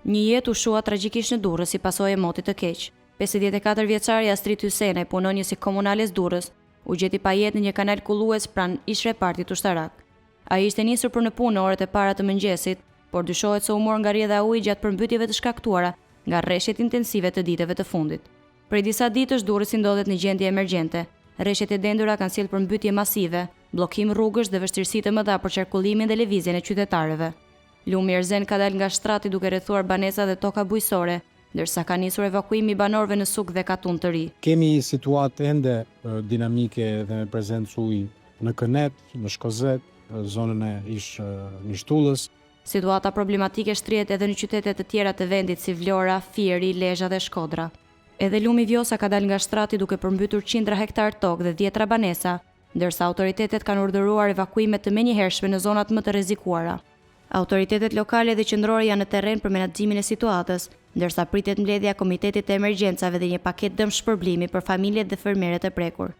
Një jetë u shua tragjikisht në Durrës si pasojë e motit të keq. 54 vjeçari Astrid Hysenaj, punonjës komunales Durrës, u gjeti pa jetë në një kanal kullues pranë ish-repartit ushtarak. Ai ishte nisur për në punë në orët e para të mëngjesit, por dyshohet se u mor nga rrjedha e ujit gjatë përmbytjeve të shkaktuara nga rreshjet intensive të ditëve të fundit. Prej disa ditësh Durrësi ndodhet në gjendje emergjente. Rreshjet e dendura kanë sjellë përmbytje masive, bllokim rrugësh dhe vështirësi të mëdha për qarkullimin dhe lëvizjen e qytetarëve. Lumi Erzen ka dalë nga shtrati duke rrethuar banesa dhe toka bujqësore, ndërsa ka nisur evakuimi i banorëve në Suk dhe Katun të ri. Kemi situatë ende dinamike dhe me prezencë ujë në Kënet, në Shkozet, zonën e Ishtullës. Situata problematike shtrihet edhe në qytete të tjera të vendit si Vlora, Fieri, Lezhë dhe Shkodra. Edhe Lumi Vjosa ka dalë nga shtrati duke përmbytur qindra hektar tokë dhe 10 banesa, ndërsa autoritetet kanë urdhëruar evakuime të menjëhershme në zonat më të rrezikuara. Autoritetet lokale dhe qendrore janë në terren për menaxhimin e situatës, ndërsa pritet mbledhja e Komitetit të Emergjencave dhe një paketë dëmshpërblimi për familjet dhe fermerët e prekur.